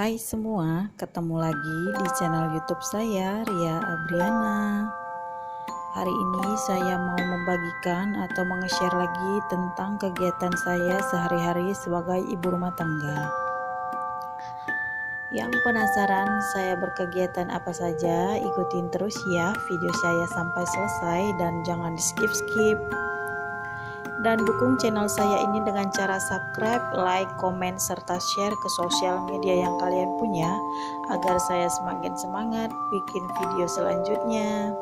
Hai semua, ketemu lagi di channel YouTube saya, Ria Abriana. Hari ini saya mau membagikan atau menge-share lagi tentang kegiatan saya sehari-hari sebagai ibu rumah tangga. Yang penasaran saya berkegiatan apa saja, ikutin terus ya video saya sampai selesai dan jangan di skip-skip. Dan dukung channel saya ini dengan cara subscribe, like, komen, serta share ke sosial media yang kalian punya agar saya semakin semangat bikin video selanjutnya.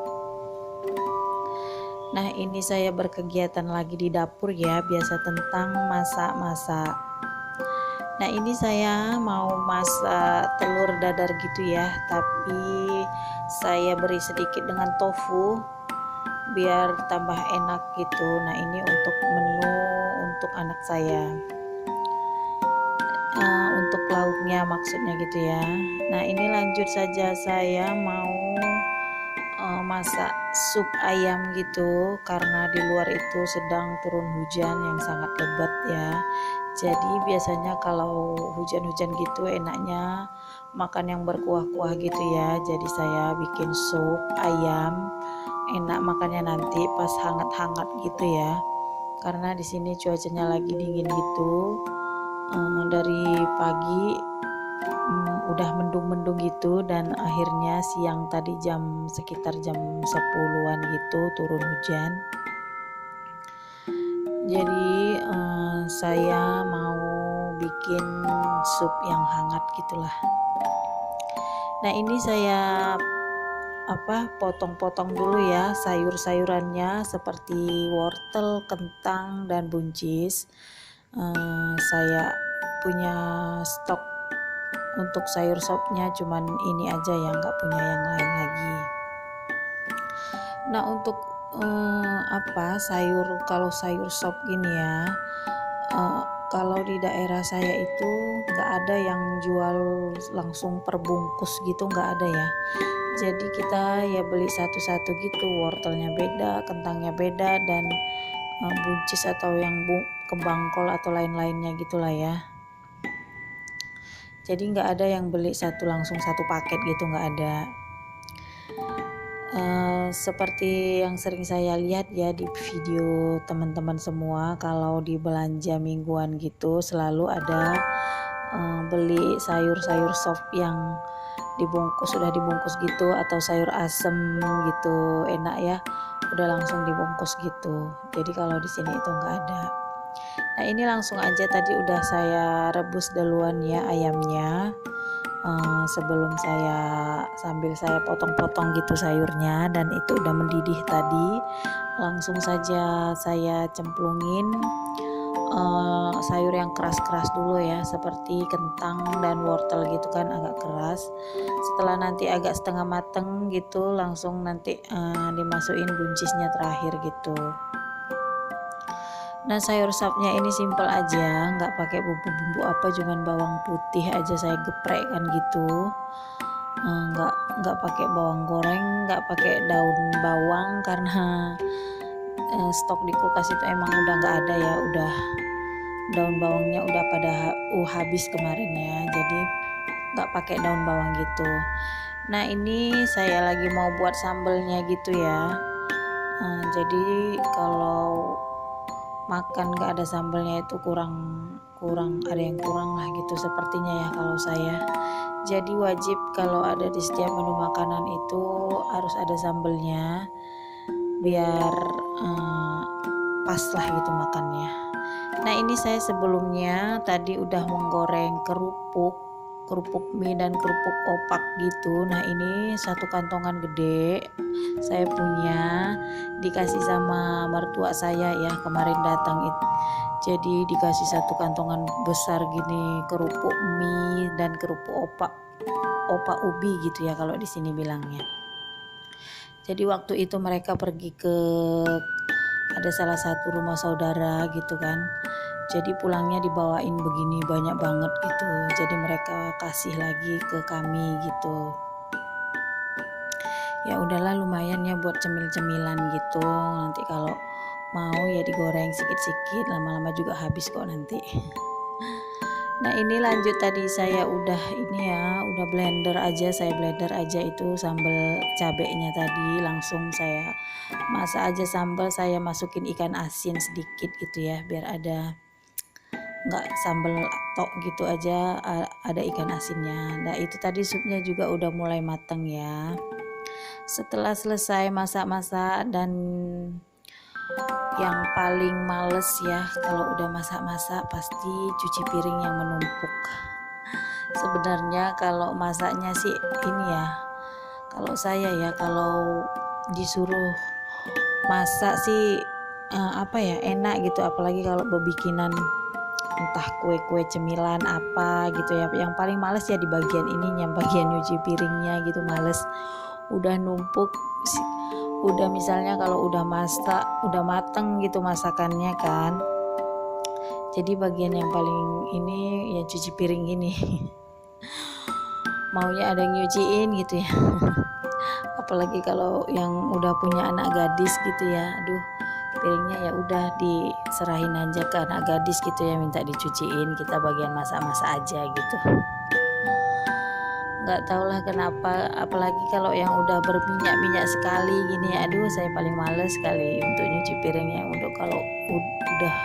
Nah, ini saya berkegiatan lagi di dapur ya, biasa tentang masak-masak. Nah, ini saya mau masak telur dadar gitu ya, tapi saya beri sedikit dengan tofu biar tambah enak gitu. Nah, ini untuk menu untuk anak saya, untuk lauknya maksudnya gitu ya. Nah, ini lanjut saja, saya mau masak sup ayam gitu karena di luar itu sedang turun hujan yang sangat lebat ya. Jadi biasanya kalau hujan-hujan gitu enaknya makan yang berkuah-kuah gitu ya. Jadi saya bikin sup ayam, enak makannya nanti pas hangat-hangat gitu ya. Karena di sini cuacanya lagi dingin gitu. Dari pagi udah mendung-mendung gitu, dan akhirnya siang tadi sekitar jam 10-an gitu turun hujan. Jadi saya mau bikin sup yang hangat gitulah. Nah, ini saya potong-potong dulu ya sayur-sayurannya seperti wortel, kentang, dan buncis. Saya punya stok untuk sayur sopnya, cuman ini aja ya, nggak punya yang lain lagi. Nah, untuk kalau sayur sop gini ya, kalau di daerah saya itu nggak ada yang jual langsung per bungkus gitu, nggak ada ya. Jadi kita ya beli satu-satu gitu, wortelnya beda, kentangnya beda, dan buncis atau yang kembang kol atau lain-lainnya gitulah ya. Jadi nggak ada yang beli langsung satu paket gitu, nggak ada. Seperti yang sering saya lihat ya di video teman-teman semua, kalau di belanja mingguan gitu selalu ada beli sayur-sayur sop yang sudah dibungkus gitu, atau sayur asem gitu, enak ya, udah langsung dibungkus gitu. Jadi kalau di sini itu nggak ada. Nah, ini langsung aja tadi udah saya rebus duluan ya ayamnya, sambil saya potong-potong gitu sayurnya, dan itu udah mendidih tadi. Langsung saja saya cemplungin sayur yang keras-keras dulu ya, seperti kentang dan wortel gitu kan, agak keras. Setelah nanti agak setengah mateng gitu, langsung nanti dimasukin buncisnya terakhir gitu. Nah, sayur sapnya ini simple aja, nggak pakai bumbu-bumbu apa, cuman bawang putih aja saya geprek kan gitu. Nggak pakai bawang goreng, nggak pakai daun bawang karena stok di kulkas itu emang udah nggak ada ya, udah daun bawangnya udah pada habis kemarin ya, jadi nggak pakai daun bawang gitu. Nah, ini saya lagi mau buat sambelnya gitu ya. Jadi kalau makan nggak ada sambelnya itu kurang ada yang kurang lah gitu sepertinya ya kalau saya. Jadi wajib kalau ada di setiap menu makanan itu harus ada sambelnya biar pas lah gitu makannya. Nah, ini saya sebelumnya tadi udah menggoreng kerupuk mie dan kerupuk opak gitu. Nah, ini satu kantongan gede saya punya, dikasih sama mertua saya ya kemarin datang itu. Jadi dikasih satu kantongan besar gini kerupuk mie dan kerupuk opak ubi gitu ya kalau di sini bilangnya. Jadi waktu itu mereka pergi ke ada salah satu rumah saudara gitu kan, jadi pulangnya dibawain begini banyak banget gitu, jadi mereka kasih lagi ke kami gitu. Ya udahlah, lumayan ya buat cemil-cemilan gitu, nanti kalau mau ya digoreng sikit-sikit, lama-lama juga habis kok nanti. Nah ini lanjut, tadi saya udah ini ya, udah saya blender aja itu sambal cabenya tadi, langsung saya masak aja sambal, saya masukin ikan asin sedikit gitu ya, biar ada nggak sambal tok gitu aja, ada ikan asinnya. Nah itu tadi supnya juga udah mulai matang ya. Setelah selesai masak-masak, dan yang paling males ya kalau udah masak-masak pasti cuci piring yang menumpuk. Sebenarnya kalau masaknya sih ini ya, kalau saya ya kalau disuruh masak sih apa ya, enak gitu, apalagi kalau bebikinan entah kue-kue cemilan apa gitu ya. Yang paling males ya di bagian ininya, bagian nyuci piringnya gitu, males. Udah numpuk, udah misalnya kalau udah masak, udah mateng gitu masakannya kan, jadi bagian yang paling ini ya cuci piring ini. Maunya ada yang nyuciin gitu ya. Apalagi kalau yang udah punya anak gadis gitu ya, aduh, piringnya ya udah diserahin aja ke anak gadis gitu ya, minta dicuciin, kita bagian masak-masak aja gitu. Nggak tahulah kenapa, apalagi kalau yang udah berminyak-minyak sekali gini, aduh saya paling males sekali untuk nyuci piringnya, untuk kalau udah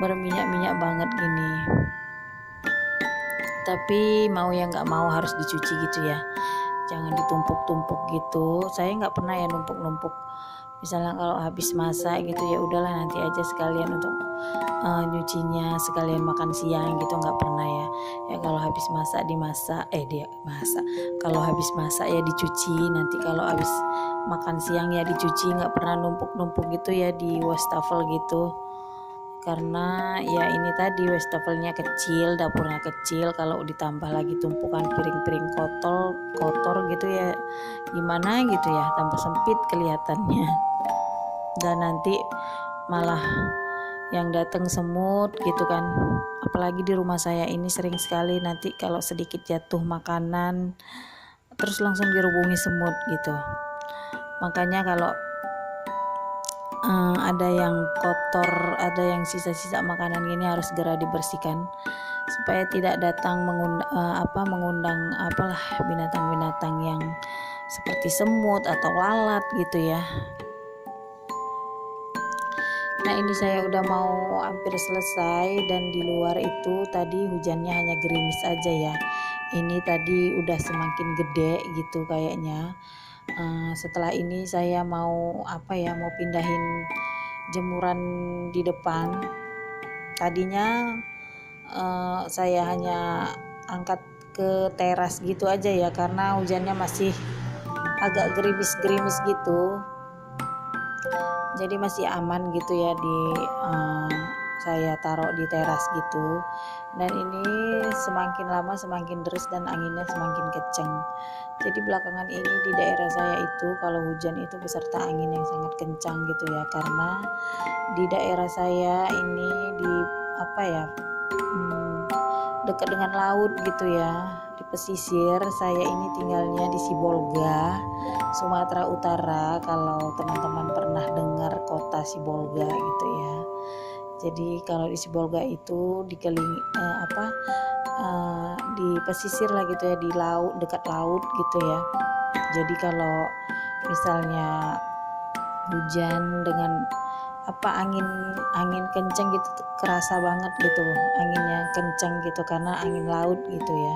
berminyak-minyak banget gini. Tapi mau ya nggak mau harus dicuci gitu ya, jangan ditumpuk-tumpuk gitu. Saya nggak pernah ya numpuk-numpuk, misalnya kalau habis masak gitu ya udahlah nanti aja sekalian untuk nyucinya, sekalian makan siang gitu, nggak pernah ya. Ya kalau habis masak dimasak, dia masak, kalau habis masak ya dicuci, nanti kalau habis makan siang ya dicuci, nggak pernah numpuk-numpuk gitu ya di wastafel gitu. Karena ya ini tadi wastafelnya kecil, dapurnya kecil, kalau ditambah lagi tumpukan piring-piring kotor gitu ya gimana gitu ya, tambah sempit kelihatannya. Dan nanti malah yang datang semut gitu kan. Apalagi di rumah saya ini sering sekali nanti kalau sedikit jatuh makanan terus langsung dirubungi semut gitu. Makanya kalau ada yang kotor, ada yang sisa-sisa makanan gini harus segera dibersihkan supaya tidak datang mengundang apalah binatang-binatang yang seperti semut atau lalat gitu ya. Nah ini saya udah mau hampir selesai, dan di luar itu tadi hujannya hanya gerimis aja ya. Ini tadi udah semakin gede gitu kayaknya. Setelah ini saya mau mau pindahin jemuran di depan. Tadinya saya hanya angkat ke teras gitu aja ya, karena hujannya masih agak gerimis-gerimis gitu, jadi masih aman gitu ya saya taruh di teras gitu. Dan ini semakin lama semakin deras dan anginnya semakin kencang. Jadi belakangan ini di daerah saya itu kalau hujan itu beserta angin yang sangat kencang gitu ya, karena di daerah saya ini di dekat dengan laut gitu ya, di pesisir. Saya ini tinggalnya di Sibolga, Sumatera Utara, kalau teman-teman pernah dengar kota Sibolga gitu ya. Jadi kalau di Sibolga itu dikelilingi di pesisir lah gitu ya, di laut, dekat laut gitu ya. Jadi kalau misalnya hujan dengan angin kenceng gitu, kerasa banget gitu anginnya kenceng gitu, karena angin laut gitu ya.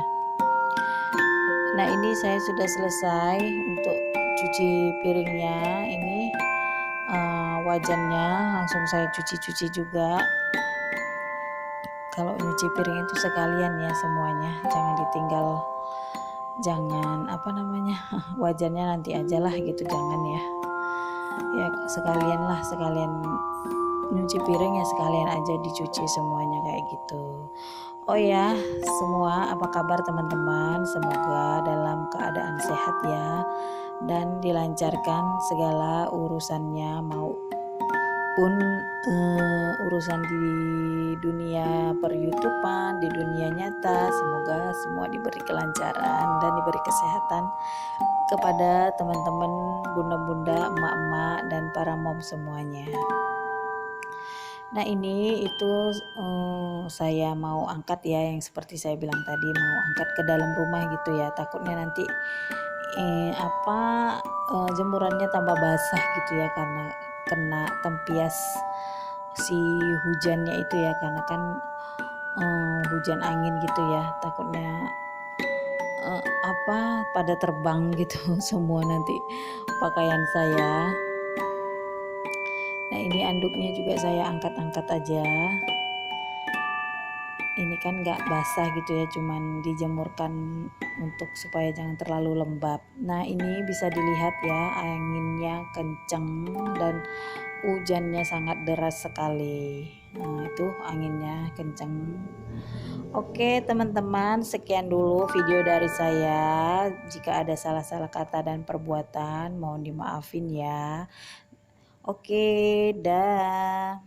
Nah ini saya sudah selesai untuk cuci piringnya, ini wajannya langsung saya cuci juga. Kalau nyuci piring itu sekalian ya semuanya, jangan ditinggal, jangan wajannya nanti aja lah gitu, jangan ya sekalian nyuci piring ya sekalian aja dicuci semuanya kayak gitu. Oh ya semua, apa kabar teman-teman? Semoga dalam keadaan sehat ya, dan dilancarkan segala urusannya, maupun urusan di dunia per-YouTubean, di dunia nyata. Semoga semua diberi kelancaran dan diberi kesehatan kepada teman-teman, bunda-bunda, emak-emak, dan para mom semuanya. Nah ini itu saya mau angkat ya, yang seperti saya bilang tadi, mau angkat ke dalam rumah gitu ya, takutnya nanti jemurannya tambah basah gitu ya, karena kena tempias si hujannya itu ya, karena kan hujan angin gitu ya, takutnya pada terbang gitu semua nanti pakaian saya. Nah ini anduknya juga saya angkat-angkat aja, ini kan nggak basah gitu ya, cuman dijemurkan untuk supaya jangan terlalu lembab. Nah ini bisa dilihat ya, anginnya kenceng dan hujannya sangat deras sekali. Nah itu anginnya kenceng. Oke teman-teman, sekian dulu video dari saya. Jika ada salah-salah kata dan perbuatan mohon dimaafin ya. Oke, dah.